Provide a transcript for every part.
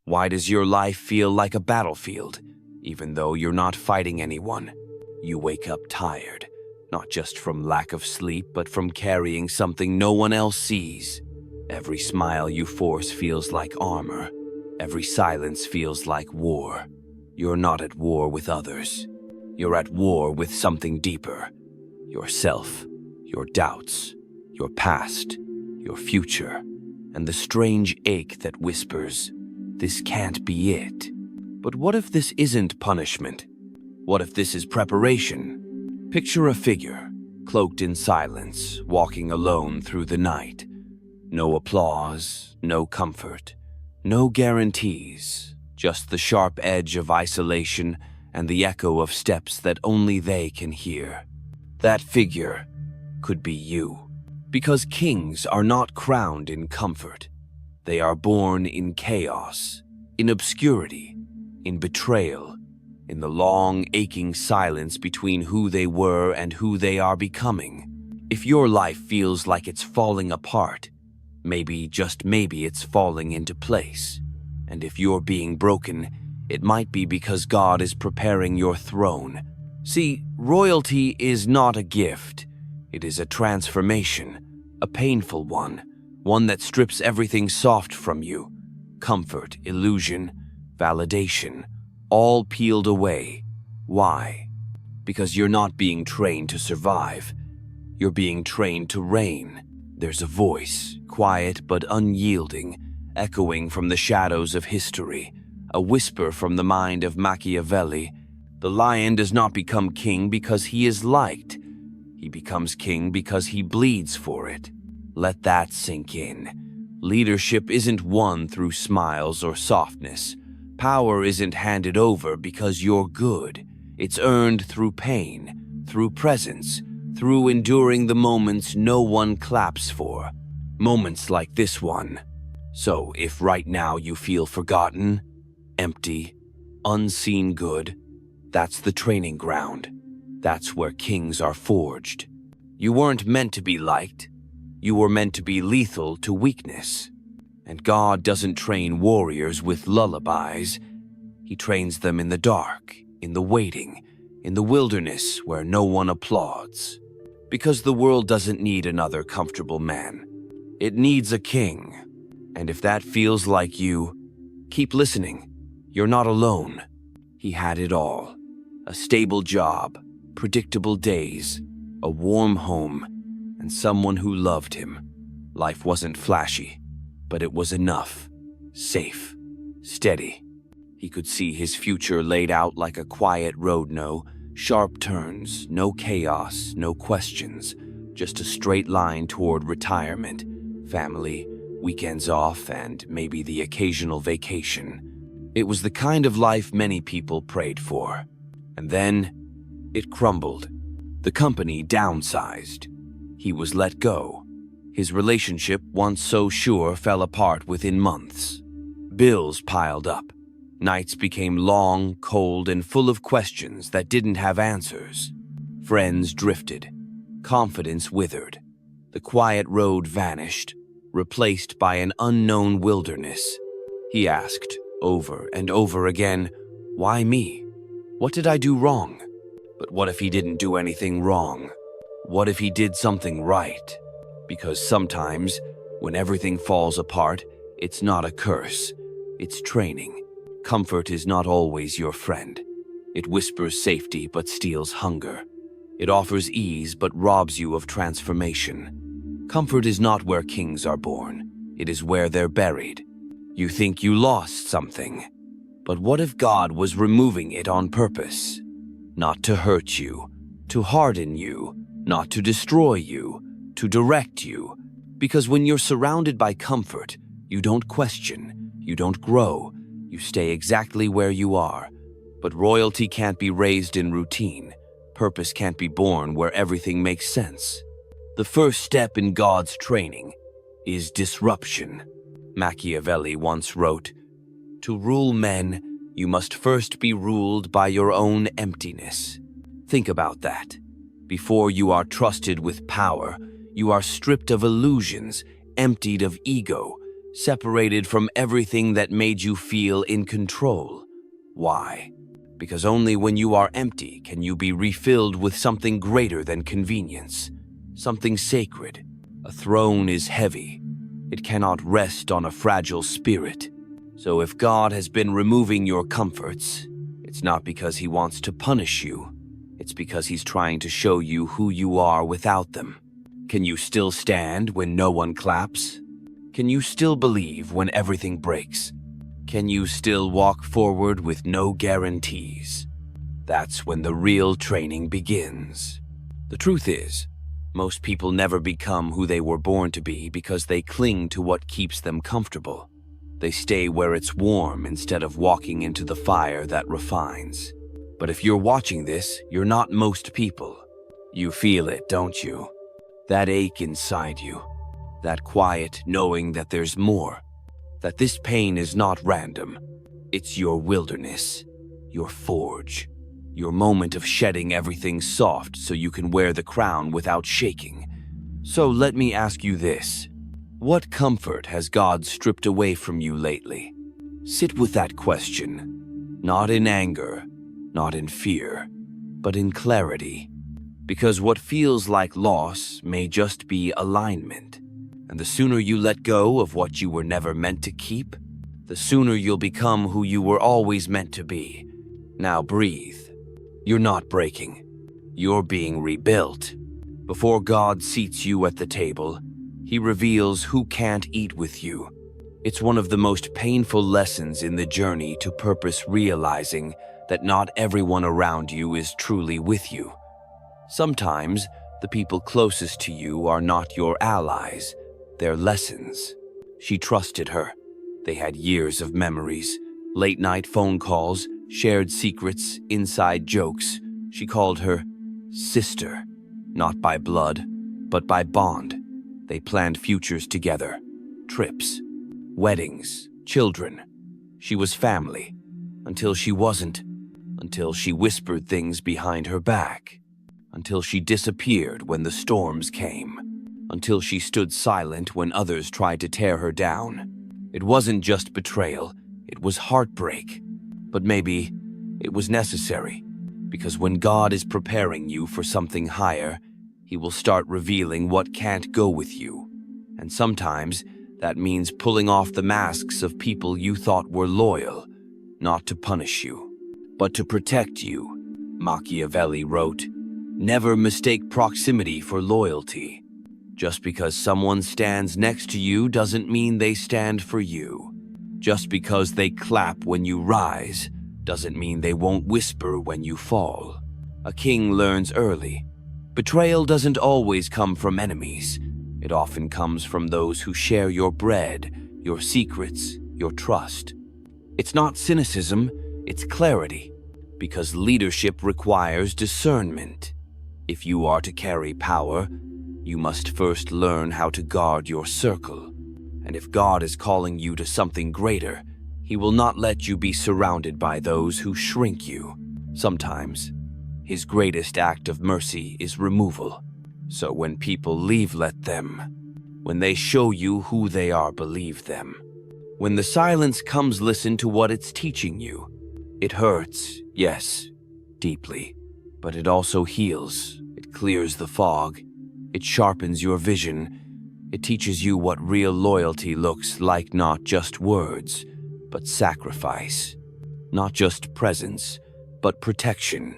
Why does your life feel like a battlefield, even though you're not fighting anyone? You wake up tired, not just from lack of sleep, but from carrying something no one else sees. Every smile you force feels like armor. Every silence feels like war. You're not at war with others. You're at war with something deeper. Yourself, your doubts, your past, your future, and the strange ache that whispers, "This can't be it." But what if this isn't punishment? What if this is preparation? Picture a figure, cloaked in silence, walking alone through the night. No applause, no comfort, no guarantees, just the sharp edge of isolation and the echo of steps that only they can hear. That figure could be you. Because kings are not crowned in comfort. They are born in chaos, in obscurity, in betrayal, in the long, aching silence between who they were and who they are becoming. If your life feels like it's falling apart, maybe, just maybe, it's falling into place. And if you're being broken, it might be because God is preparing your throne. See, royalty is not a gift. It is a transformation, a painful one that strips everything soft from you. Comfort, illusion, validation, all peeled away. Why? Because you're not being trained to survive. You're being trained to reign. There's a voice, quiet but unyielding, echoing from the shadows of history, a whisper from the mind of Machiavelli. The lion does not become king because he is liked. He becomes king because he bleeds for it. Let that sink in. Leadership isn't won through smiles or softness. Power isn't handed over because you're good. It's earned through pain, through presence, through enduring the moments no one claps for. Moments like this one. So if right now you feel forgotten, empty, unseen good, that's the training ground. That's where kings are forged. You weren't meant to be liked. You were meant to be lethal to weakness. And God doesn't train warriors with lullabies. He trains them in the dark, in the waiting, in the wilderness where no one applauds. Because the world doesn't need another comfortable man. It needs a king. And if that feels like you, keep listening. You're not alone. He had it all. A stable job, predictable days, a warm home, and someone who loved him. Life wasn't flashy, but it was enough. Safe, steady. He could see his future laid out like a quiet road, no sharp turns, no chaos, no questions, just a straight line toward retirement, family, weekends off, and maybe the occasional vacation. It was the kind of life many people prayed for. And then, it crumbled. The company downsized. He was let go. His relationship, once so sure, fell apart within months. Bills piled up. Nights became long, cold, and full of questions that didn't have answers. Friends drifted. Confidence withered. The quiet road vanished, replaced by an unknown wilderness. He asked, over and over again, why me? What did I do wrong? But what if he didn't do anything wrong? What if he did something right? Because sometimes, when everything falls apart, it's not a curse. It's training. Comfort is not always your friend. It whispers safety but steals hunger. It offers ease but robs you of transformation. Comfort is not where kings are born. It is where they're buried. You think you lost something. But what if God was removing it on purpose? Not to hurt you, to harden you, not to destroy you, to direct you. Because when you're surrounded by comfort, you don't question, you don't grow, you stay exactly where you are. But royalty can't be raised in routine. Purpose can't be born where everything makes sense. The first step in God's training is disruption. Machiavelli once wrote, "To rule men, you must first be ruled by your own emptiness." Think about that. Before you are trusted with power, you are stripped of illusions, emptied of ego, separated from everything that made you feel in control. Why? Because only when you are empty can you be refilled with something greater than convenience, something sacred. A throne is heavy. It cannot rest on a fragile spirit. So if God has been removing your comforts, it's not because he wants to punish you. It's because he's trying to show you who you are without them. Can you still stand when no one claps? Can you still believe when everything breaks? Can you still walk forward with no guarantees? That's when the real training begins. The truth is, most people never become who they were born to be because they cling to what keeps them comfortable. They stay where it's warm instead of walking into the fire that refines. But if you're watching this, you're not most people. You feel it, don't you? That ache inside you. That quiet knowing that there's more. That this pain is not random. It's your wilderness, your forge, your moment of shedding everything soft so you can wear the crown without shaking. So let me ask you this. What comfort has God stripped away from you lately? Sit with that question. Not in anger, not in fear, but in clarity. Because what feels like loss may just be alignment. And the sooner you let go of what you were never meant to keep, the sooner you'll become who you were always meant to be. Now breathe. You're not breaking. You're being rebuilt. Before God seats you at the table, he reveals who can't eat with you. It's one of the most painful lessons in the journey to purpose, realizing that not everyone around you is truly with you. Sometimes, the people closest to you are not your allies, they're lessons. She trusted her. They had years of memories, late-night phone calls, shared secrets, inside jokes. She called her sister, not by blood, but by bond. They planned futures together, trips, weddings, children. She was family, until she wasn't, until she whispered things behind her back, until she disappeared when the storms came, until she stood silent when others tried to tear her down. It wasn't just betrayal, it was heartbreak. But maybe it was necessary, because when God is preparing you for something higher, he will start revealing what can't go with you. And sometimes that means pulling off the masks of people you thought were loyal, not to punish you, but to protect you. Machiavelli wrote, "Never mistake proximity for loyalty. Just because someone stands next to you doesn't mean they stand for you. Just because they clap when you rise doesn't mean they won't whisper when you fall." A king learns early. Betrayal doesn't always come from enemies. It often comes from those who share your bread, your secrets, your trust. It's not cynicism, it's clarity, because leadership requires discernment. If you are to carry power, you must first learn how to guard your circle. And if God is calling you to something greater, he will not let you be surrounded by those who shrink you. Sometimes, his greatest act of mercy is removal. So when people leave, let them. When they show you who they are, believe them. When the silence comes, listen to what it's teaching you. It hurts, yes, deeply, but it also heals. It clears the fog. It sharpens your vision. It teaches you what real loyalty looks like, not just words, but sacrifice. Not just presence, but protection.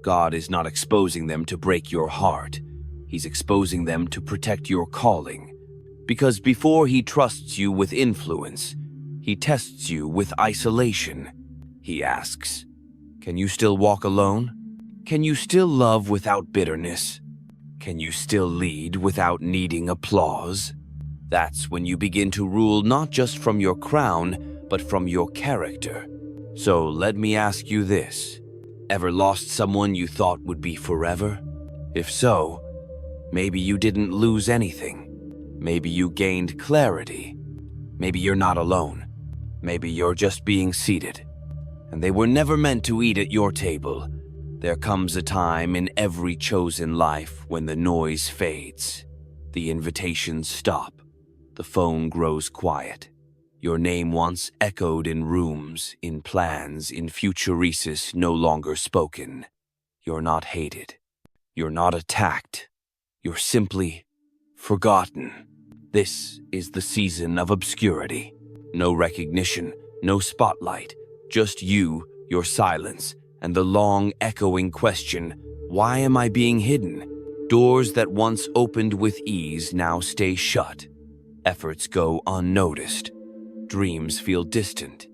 God is not exposing them to break your heart. He's exposing them to protect your calling. Because before he trusts you with influence, he tests you with isolation. He asks, can you still walk alone? Can you still love without bitterness? Can you still lead without needing applause? That's when you begin to rule not just from your crown, but from your character. So let me ask you this. Ever lost someone you thought would be forever? If so, maybe you didn't lose anything. Maybe you gained clarity. Maybe you're not alone. Maybe you're just being seated. And they were never meant to eat at your table. There comes a time in every chosen life when the noise fades, the invitations stop, the phone grows quiet, Your name once echoed in rooms, in plans, in futuresis no longer spoken. You're not hated. You're not attacked. You're simply forgotten. This is the season of obscurity. No recognition, no spotlight, just you, your silence, and the long echoing question, why am I being hidden? Doors that once opened with ease now stay shut. Efforts go unnoticed. Dreams feel distant,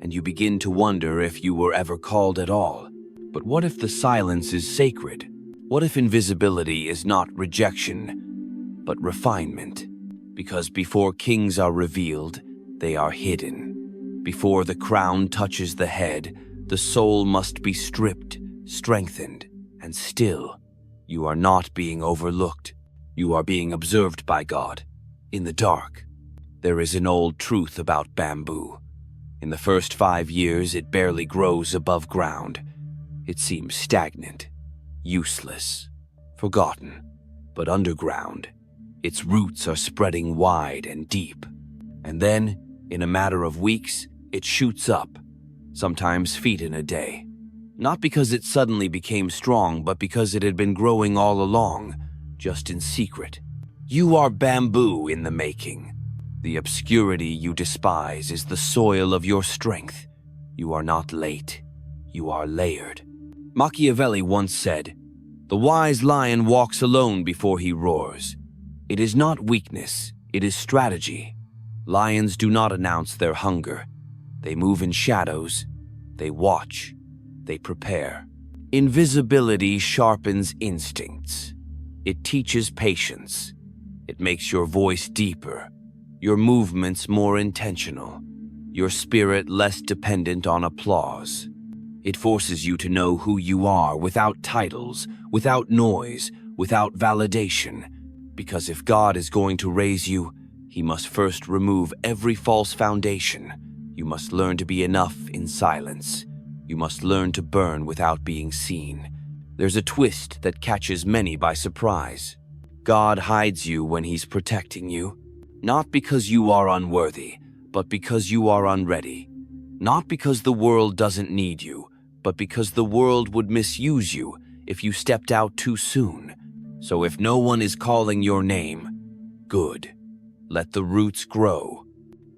and you begin to wonder if you were ever called at all. But what if the silence is sacred? What if invisibility is not rejection, but refinement? Because before kings are revealed, they are hidden. Before the crown touches the head, the soul must be stripped, strengthened, and still. You are not being overlooked. You are being observed by God. In the dark, there is an old truth about bamboo. In the first 5 years, it barely grows above ground. It seems stagnant, useless, forgotten. But underground, its roots are spreading wide and deep. And then, in a matter of weeks, it shoots up, sometimes feet in a day. Not because it suddenly became strong, but because it had been growing all along, just in secret. You are bamboo in the making. The obscurity you despise is the soil of your strength. You are not late. You are layered. Machiavelli once said, "The wise lion walks alone before he roars." It is not weakness, it is strategy. Lions do not announce their hunger. They move in shadows. They watch. They prepare. Invisibility sharpens instincts. It teaches patience. It makes your voice deeper, your movements more intentional, your spirit less dependent on applause. It forces you to know who you are without titles, without noise, without validation. Because if God is going to raise you, He must first remove every false foundation. You must learn to be enough in silence. You must learn to burn without being seen. There's a twist that catches many by surprise. God hides you when He's protecting you. Not because you are unworthy, but because you are unready. Not because the world doesn't need you, but because the world would misuse you if you stepped out too soon. So if no one is calling your name, good. Let the roots grow.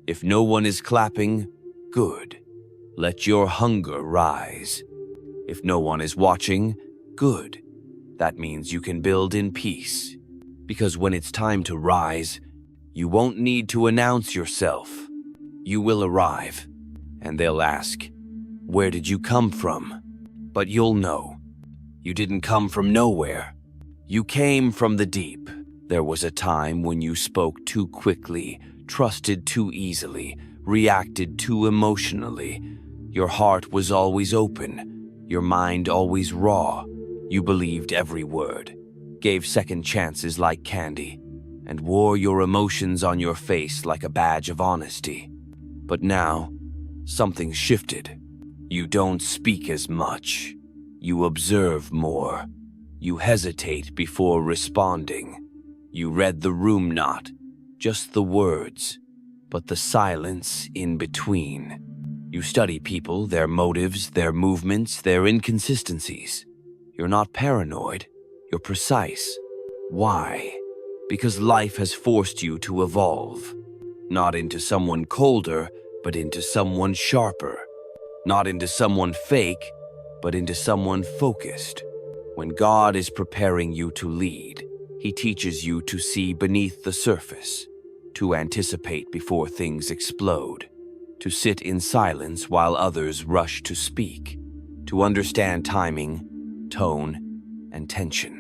If no one is clapping, good. Let your hunger rise. If no one is watching, good. That means you can build in peace. Because when it's time to rise, you won't need to announce yourself. You will arrive, and they'll ask, "Where did you come from?" But you'll know. You didn't come from nowhere. You came from the deep. There was a time when you spoke too quickly, trusted too easily, reacted too emotionally. Your heart was always open, your mind always raw. You believed every word, gave second chances like candy, and wore your emotions on your face like a badge of honesty. But now, something's shifted. You don't speak as much. You observe more. You hesitate before responding. You read the room not, just the words, but the silence in between. You study people, their motives, their movements, their inconsistencies. You're not paranoid, you're precise. Why? Because life has forced you to evolve. Not into someone colder, but into someone sharper. Not into someone fake, but into someone focused. When God is preparing you to lead, He teaches you to see beneath the surface, to anticipate before things explode, to sit in silence while others rush to speak, to understand timing, tone, and tension.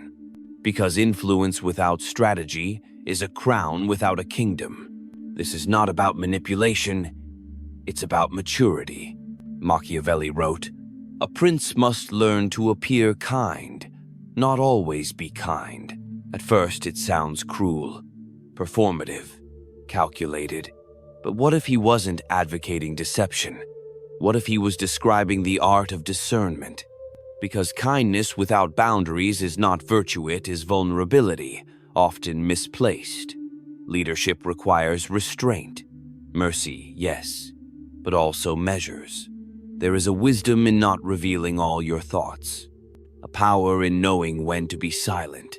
Because influence without strategy is a crown without a kingdom. This is not about manipulation, it's about maturity. Machiavelli wrote, "A prince must learn to appear kind, not always be kind." At first it sounds cruel, performative, calculated. But what if he wasn't advocating deception? What if he was describing the art of discernment? Because kindness without boundaries is not virtue, it is vulnerability, often misplaced. Leadership requires restraint. Mercy, yes, but also measures. There is a wisdom in not revealing all your thoughts, a power in knowing when to be silent,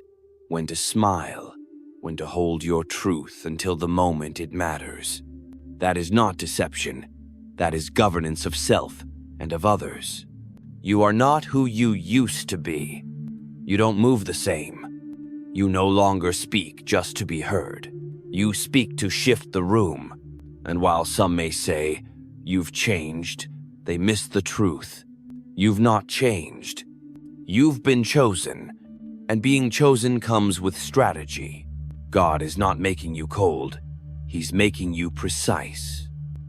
when to smile, when to hold your truth until the moment it matters. That is not deception. That is governance of self and of others. You are not who you used to be. You don't move the same. You no longer speak just to be heard. You speak to shift the room. And while some may say, "You've changed," they miss the truth. You've not changed. You've been chosen, and being chosen comes with strategy. God is not making you cold. He's making you precise.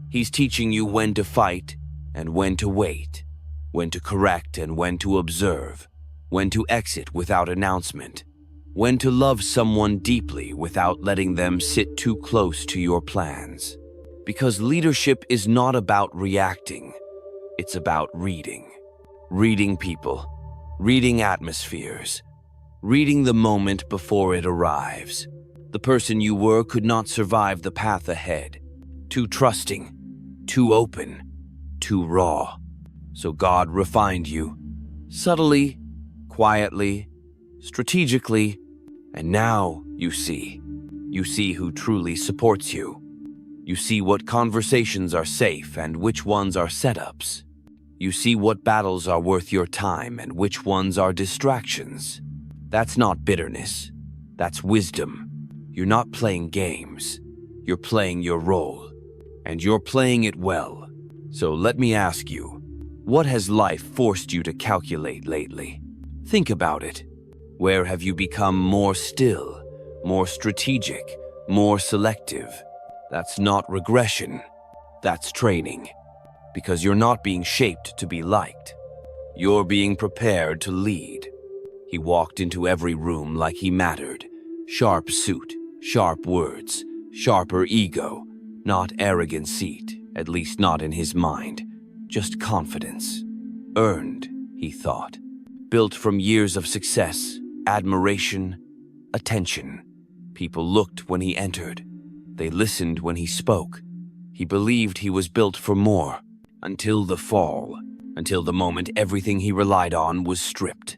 He's teaching you when to fight and when to wait, when to correct and when to observe, when to exit without announcement, when to love someone deeply without letting them sit too close to your plans. Because leadership is not about reacting, it's about reading. Reading people, reading atmospheres, reading the moment before it arrives. The person you were could not survive the path ahead. Too trusting, too open, too raw. So God refined you, subtly, quietly, strategically, and now you see who truly supports you. You see what conversations are safe and which ones are setups. You see what battles are worth your time and which ones are distractions. That's not bitterness. That's wisdom. You're not playing games. You're playing your role. And you're playing it well. So let me ask you, what has life forced you to calculate lately? Think about it. Where have you become more still, more strategic, more selective? That's not regression. That's training. Because you're not being shaped to be liked. You're being prepared to lead. He walked into every room like he mattered. Sharp suit, sharp words, sharper ego. Not arrogant seat, at least not in his mind. Just confidence. Earned, he thought. Built from years of success, admiration, attention. People looked when he entered. They listened when he spoke. He believed he was built for more. Until the fall. Until the moment everything he relied on was stripped.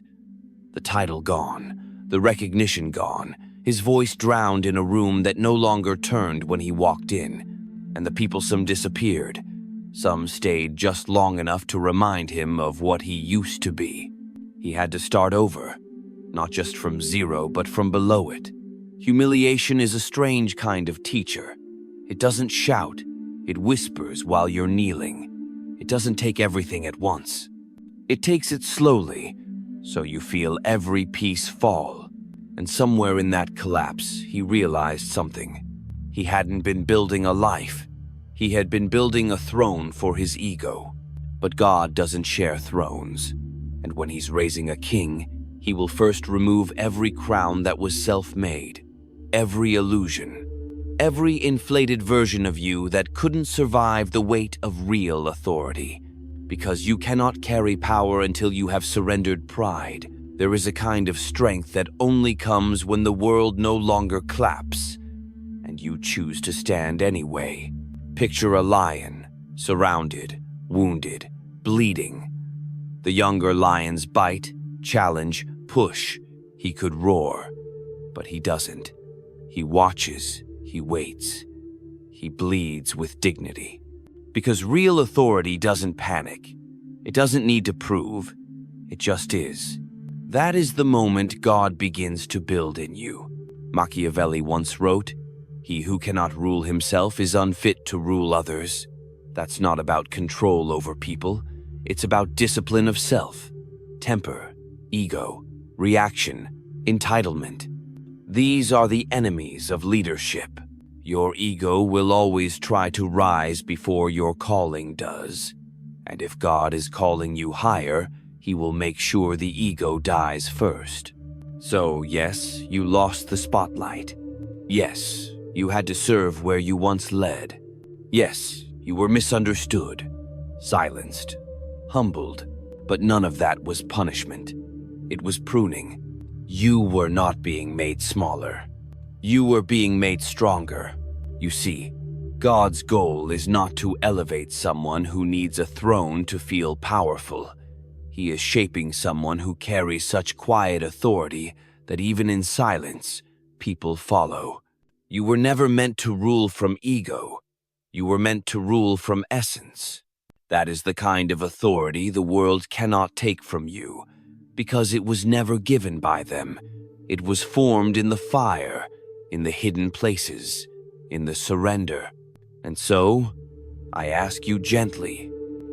The title gone. The recognition gone. His voice drowned in a room that no longer turned when he walked in. And the people, some disappeared. Some stayed just long enough to remind him of what he used to be. He had to start over. Not just from zero, but from below it. Humiliation is a strange kind of teacher. It doesn't shout. It whispers while you're kneeling. It doesn't take everything at once. It takes it slowly, so you feel every piece fall. And somewhere in that collapse, he realized something. He hadn't been building a life. He had been building a throne for his ego. But God doesn't share thrones. And when he's raising a king, he will first remove every crown that was self-made. Every illusion, every inflated version of you that couldn't survive the weight of real authority. Because you cannot carry power until you have surrendered pride. There is a kind of strength that only comes when the world no longer claps, and you choose to stand anyway. Picture a lion, surrounded, wounded, bleeding. The younger lions bite, challenge, push. He could roar, but he doesn't. He watches, he waits, he bleeds with dignity. Because real authority doesn't panic. It doesn't need to prove. It just is. That is the moment God begins to build in you. Machiavelli once wrote, "He who cannot rule himself is unfit to rule others." That's not about control over people. It's about discipline of self, temper, ego, reaction, entitlement. These are the enemies of leadership. Your ego will always try to rise before your calling does. And if God is calling you higher, he will make sure the ego dies first. So yes, you lost the spotlight. Yes, you had to serve where you once led. Yes, you were misunderstood, silenced, humbled, but none of that was punishment. It was pruning. You were not being made smaller. You were being made stronger. You see, God's goal is not to elevate someone who needs a throne to feel powerful. He is shaping someone who carries such quiet authority that even in silence, people follow. You were never meant to rule from ego. You were meant to rule from essence. That is the kind of authority the world cannot take from you, because it was never given by them. It was formed in the fire, in the hidden places, in the surrender. And so, I ask you gently,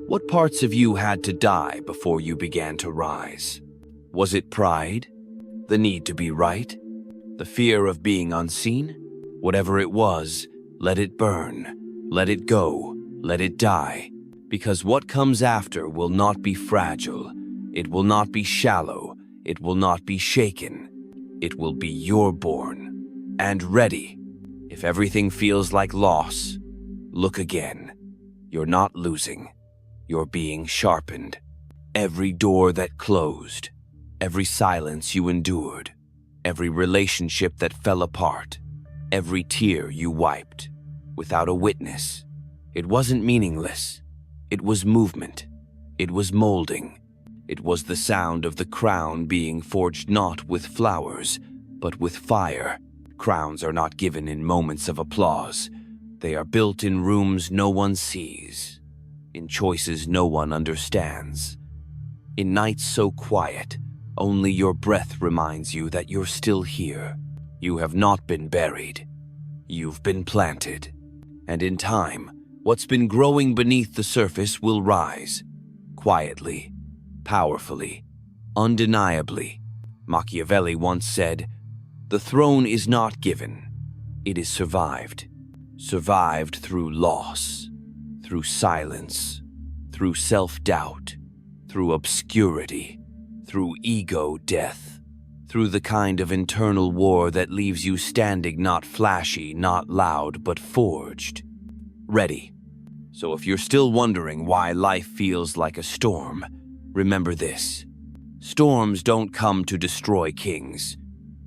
what parts of you had to die before you began to rise? Was it pride? The need to be right? The fear of being unseen? Whatever it was, let it burn, let it go, let it die, because what comes after will not be fragile, it will not be shallow, it will not be shaken, it will be your born and ready. If everything feels like loss, look again. You're not losing, you're being sharpened. Every door that closed, every silence you endured, every relationship that fell apart, every tear you wiped without a witness. It wasn't meaningless. It was movement. It was molding. It was the sound of the crown being forged not with flowers, but with fire. Crowns are not given in moments of applause. They are built in rooms no one sees, in choices no one understands. In nights so quiet, only your breath reminds you that you're still here. You have not been buried. You've been planted. And in time, what's been growing beneath the surface will rise. Quietly, powerfully, undeniably. Machiavelli once said, "The throne is not given, it is survived." Survived through loss, through silence, through self-doubt, through obscurity, through ego death, through the kind of internal war that leaves you standing not flashy, not loud, but forged, ready. So if you're still wondering why life feels like a storm, remember this. Storms don't come to destroy kings.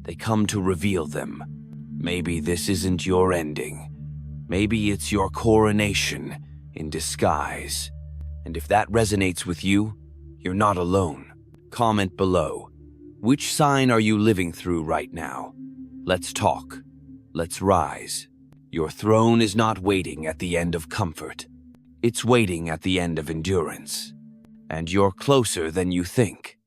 They come to reveal them. Maybe this isn't your ending. Maybe it's your coronation in disguise. And if that resonates with you, you're not alone. Comment below. Which sign are you living through right now? Let's talk. Let's rise. Your throne is not waiting at the end of comfort. It's waiting at the end of endurance. And you're closer than you think.